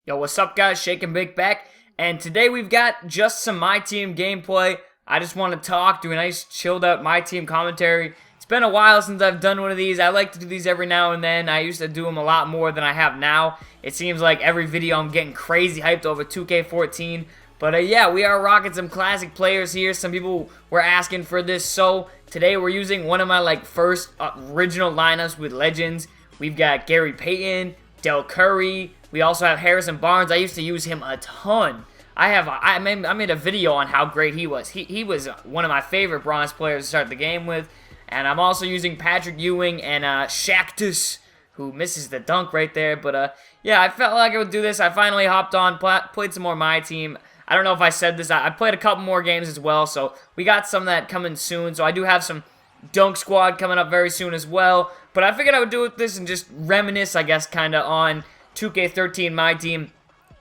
Yo, what's up guys, Shake and Bake back, and today we've got just some My Team gameplay. I just want to talk, do a nice chilled out My Team commentary. It's been a while since I've done one of these. I like to do these every now and then. I used to do them a lot more than I have now. It seems like every video I'm getting crazy hyped over 2K14. But yeah, we are rocking some classic players here. Some people were asking for this, so today we're using one of my first original lineups with legends. We've got Gary Payton, Del Curry. We also have Harrison Barnes. I used to use him a ton. I made a video on how great he was. He was one of my favorite bronze players to start the game with. And I'm also using Patrick Ewing and Shaktus, who misses the dunk right there. But yeah, I felt like I would do this. I finally hopped on, played some more My Team. I don't know if I said this. I played a couple more games as well, so we got some of that coming soon. So I do have some Dunk Squad coming up very soon as well. But I figured I would do this and just reminisce, I guess, kind of on 2K13 My Team,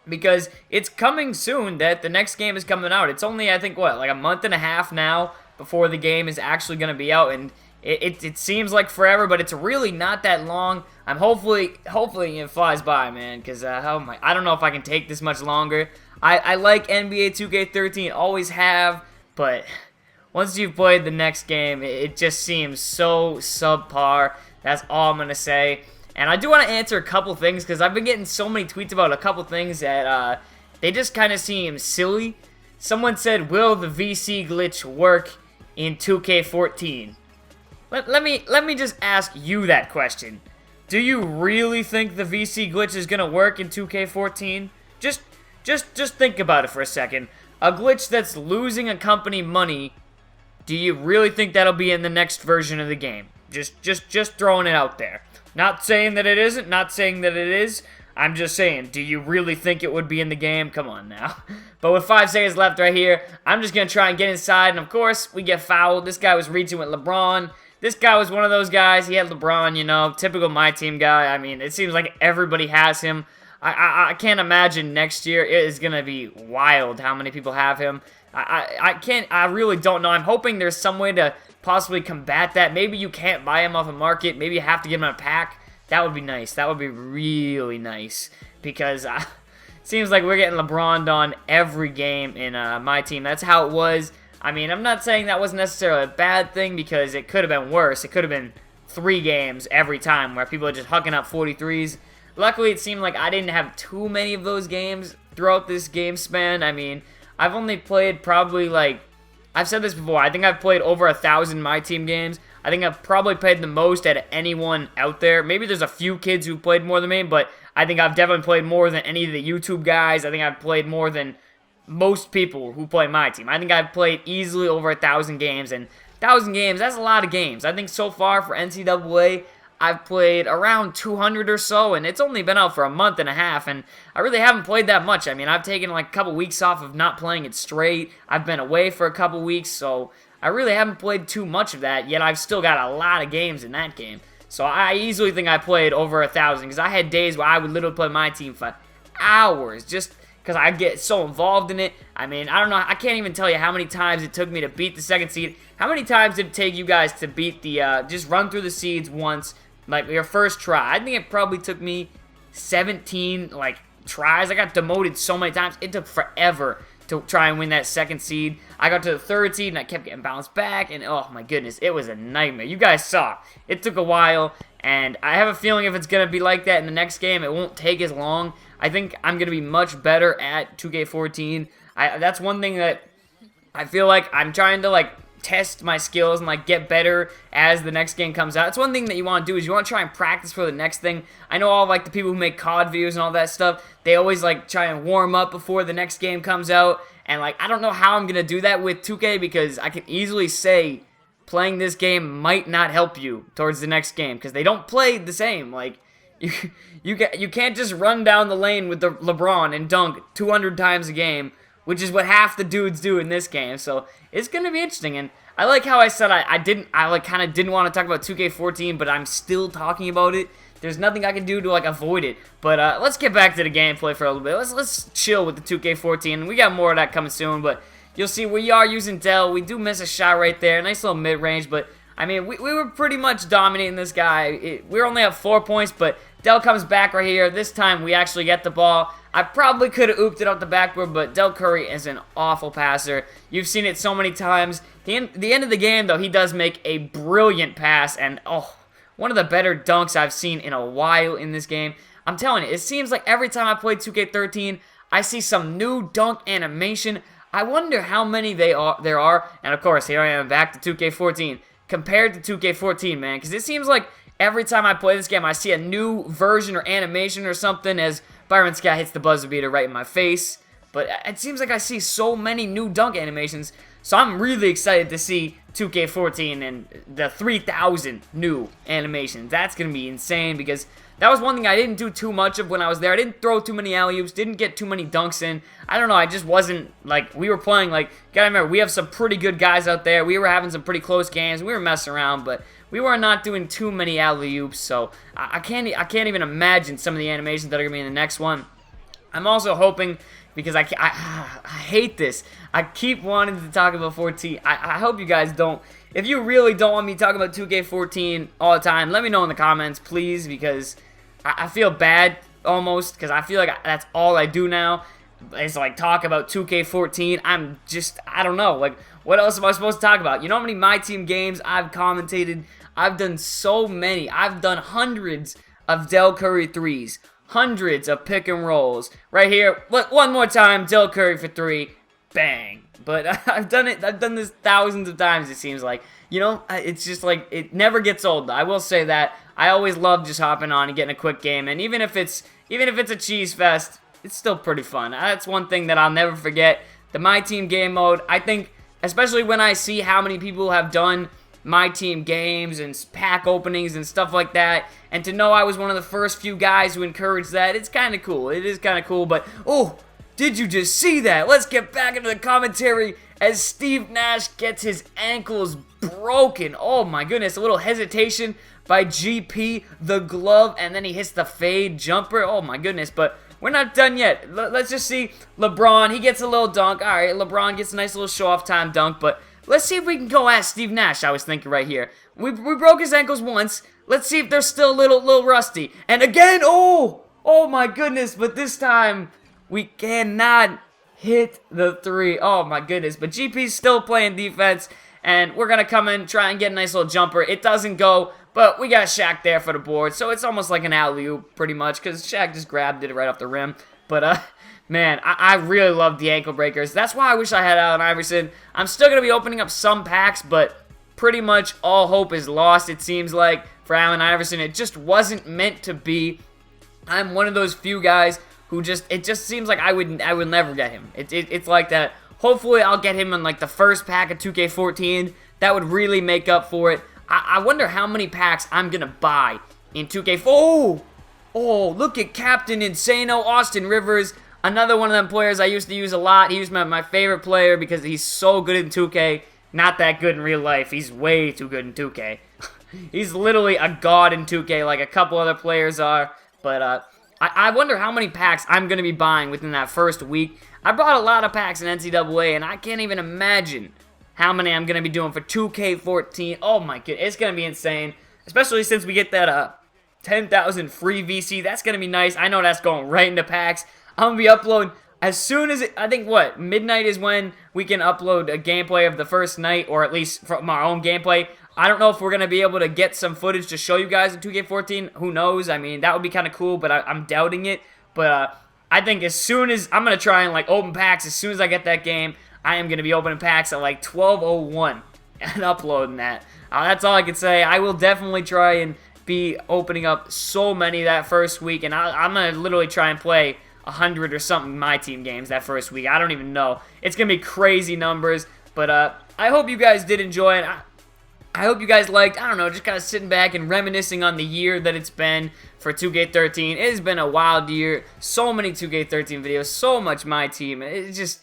because it's coming soon that the next game is coming out. It's only, I think, what, like a month and a half now before the game is actually going to be out, and it seems like forever, but it's really not that long. I'm hopefully it flies by, man, because I don't know if I can take this much longer. I like NBA 2K13, always have, but once you've played the next game, it just seems so subpar. That's all I'm going to say. And I do want to answer a couple things, because I've been getting so many tweets about a couple things that they just kind of seem silly. Someone said, will the VC glitch work in 2K14? Let me just ask you that question. Do you really think the VC glitch is going to work in 2K14? Just think about it for a second. A glitch that's losing a company money, do you really think that'll be in the next version of the game? Just throwing it out there. Not saying that it isn't, not saying that it is. I'm just saying, do you really think it would be in the game? Come on now. But with 5 seconds left right here, I'm just going to try and get inside. And of course, we get fouled. This guy was reaching with LeBron. This guy was one of those guys. He had LeBron, you know, typical My Team guy. I mean, it seems like everybody has him. I can't imagine next year. It is going to be wild how many people have him. I really don't know. I'm hoping there's some way to possibly combat that. Maybe you can't buy him off a market. Maybe you have to get him in a pack. That would be nice. That would be really nice, because it seems like we're getting LeBron'd on every game in My Team. That's how it was. I mean, I'm not saying that wasn't necessarily a bad thing, because it could have been worse. It could have been 3 games every time where people are just hucking up 43s. Luckily, it seemed like I didn't have too many of those games throughout this game span. I mean, I've only played probably I've said this before, I think I've played over 1,000 My Team games. I think I've probably played the most out of anyone out there. Maybe there's a few kids who played more than me, but I think I've definitely played more than any of the YouTube guys. I think I've played more than most people who play My Team. I think I've played easily over 1,000 games, and 1,000 games, that's a lot of games. I think so far for NCAA, I've played around 200 or so, and it's only been out for a month and a half, and I really haven't played that much. I mean, I've taken a couple weeks off of not playing it straight. I've been away for a couple weeks, so I really haven't played too much of that, yet I've still got a lot of games in that game. So I easily think I played over 1,000, because I had days where I would literally play My Team for hours, just because I get so involved in it. I mean, I don't know, I can't even tell you how many times it took me to beat the second seed. How many times did it take you guys to beat the, just run through the seeds once, like your first try? I think it probably took me 17, tries. I got demoted so many times. It took forever to try and win that second seed. I got to the third seed, and I kept getting bounced back, and oh my goodness, it was a nightmare. You guys saw. It took a while, and I have a feeling if it's going to be like that in the next game, it won't take as long. I think I'm going to be much better at 2K14. That's one thing that I feel like I'm trying to, test my skills and get better as the next game comes out. It's one thing that you want to do is you want to try and practice for the next thing. I know all the people who make COD videos and all that stuff, they always try and warm up before the next game comes out, and I don't know how I'm gonna do that with 2K, because I can easily say playing this game might not help you towards the next game, because they don't play the same. You can't just run down the lane with the LeBron and dunk 200 times a game, which is what half the dudes do in this game. So it's gonna be interesting, and I like how I said I kind of didn't want to talk about 2K14, but I'm still talking about it. There's nothing I can do to avoid it. But let's get back to the gameplay for a little bit. Let's chill with the 2K14. We got more of that coming soon, but you'll see we are using Dell. We do miss a shot right there, nice little mid range, but I mean we were pretty much dominating this guy. We were only at 4 points, but Dell comes back right here. This time we actually get the ball. I probably could have ooped it up the backboard, but Del Curry is an awful passer. You've seen it so many times. The end of the game, though, he does make a brilliant pass, and oh, one of the better dunks I've seen in a while in this game. I'm telling you, it seems like every time I play 2K13, I see some new dunk animation. I wonder how many there are. And of course, here I am back to 2K14. Compared to 2K14, man, because it seems like every time I play this game, I see a new version or animation or something as Byron Scott hits the buzzer beater right in my face. But it seems like I see so many new dunk animations, so I'm really excited to see 2K14 and the 3,000 new animations. That's going to be insane because that was one thing I didn't do too much of when I was there. I didn't throw too many alley-oops, didn't get too many dunks in. I don't know, I just wasn't, like, we were playing, like, gotta remember, we have some pretty good guys out there. We were having some pretty close games. We were messing around, but we were not doing too many alley-oops, so I can't even imagine some of the animations that are going to be in the next one. I'm also hoping, because I hate this, I keep wanting to talk about 14. I hope you guys don't. If you really don't want me talking about 2K14 all the time, let me know in the comments, please, because I feel bad almost, because I feel like that's all I do now, is like talk about 2K14. I don't know, like, what else am I supposed to talk about? You know how many My Team games I've commentated? I've done so many. I've done hundreds of Del Curry threes, hundreds of pick and rolls. Right here, one more time, Del Curry for three, bang. But I've done this thousands of times, it seems like. You know, it's just like, it never gets old. I will say that. I always love just hopping on and getting a quick game, and even if it's a cheese fest, it's still pretty fun. That's one thing that I'll never forget. The My Team game mode, I think, especially when I see how many people have done My Team games and pack openings and stuff like that, and to know I was one of the first few guys who encouraged that, it's kind of cool. It is kind of cool, but, oh, did you just see that? Let's get back into the commentary as Steve Nash gets his ankles broken. Oh my goodness, a little hesitation by GP, the glove, and then he hits the fade jumper. Oh my goodness, but we're not done yet. Let's just see LeBron. He gets a little dunk. All right, LeBron gets a nice little show-off time dunk, but let's see if we can go at Steve Nash, I was thinking right here. We broke his ankles once. Let's see if they're still a little rusty. And again, oh my goodness, but this time we cannot hit the three. Oh my goodness, but GP's still playing defense, and we're going to come in, try and get a nice little jumper. It doesn't go, but we got Shaq there for the board, so it's almost like an alley-oop, pretty much, because Shaq just grabbed it right off the rim. But, man, I really love the ankle breakers. That's why I wish I had Allen Iverson. I'm still going to be opening up some packs, but pretty much all hope is lost, it seems like, for Allen Iverson. It just wasn't meant to be. I'm one of those few guys who it just seems like I would never get him. It's like that. Hopefully, I'll get him in, like, the first pack of 2K14. That would really make up for it. I wonder how many packs I'm going to buy in 2K4. Oh, look at Captain Insano, Austin Rivers. Another one of them players I used to use a lot. He was my favorite player because he's so good in 2K. Not that good in real life. He's way too good in 2K. He's literally a god in 2K like a couple other players are. But I wonder how many packs I'm going to be buying within that first week. I bought a lot of packs in NCAA, and I can't even imagine how many I'm going to be doing for 2K14. Oh my goodness, it's going to be insane. Especially since we get that 10,000 free VC. That's going to be nice. I know that's going right into packs. I'm going to be uploading as soon as I think, midnight is when we can upload a gameplay of the first night, or at least from our own gameplay. I don't know if we're going to be able to get some footage to show you guys in 2K14. Who knows? I mean, that would be kind of cool, but I'm doubting it. But I think as soon as I'm going to try and like open packs as soon as I get that game, I am going to be opening packs at like 12:01 and uploading that. That's all I can say. I will definitely try and be opening up so many that first week, and I'm going to literally try and play 100 or something My Team games that first week. I don't even know. It's going to be crazy numbers, but I hope you guys did enjoy it. I hope you guys liked, I don't know, just kind of sitting back and reminiscing on the year that it's been for 2K13. It has been a wild year. So many 2K13 videos, so much My Team. It's just,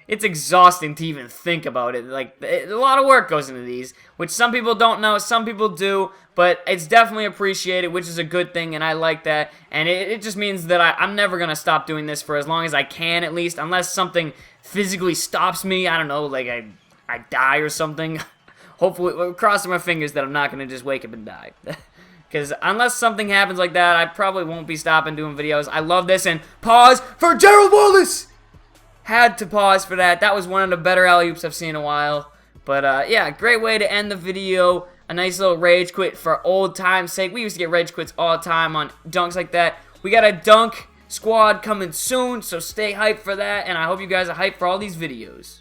it's exhausting to even think about it. Like, a lot of work goes into these, which some people don't know, some people do, but it's definitely appreciated, which is a good thing, and I like that. And it just means that I'm never going to stop doing this for as long as I can, at least, unless something physically stops me. I don't know, like I die or something. Hopefully, crossing my fingers that I'm not going to just wake up and die. because unless something happens like that, I probably won't be stopping doing videos. I love this, and pause for Gerald Wallace! Had to pause for that. That was one of the better alley-oops I've seen in a while. But, yeah, great way to end the video. A nice little rage quit for old time's sake. We used to get rage quits all the time on dunks like that. We got a dunk squad coming soon, so stay hyped for that, and I hope you guys are hyped for all these videos.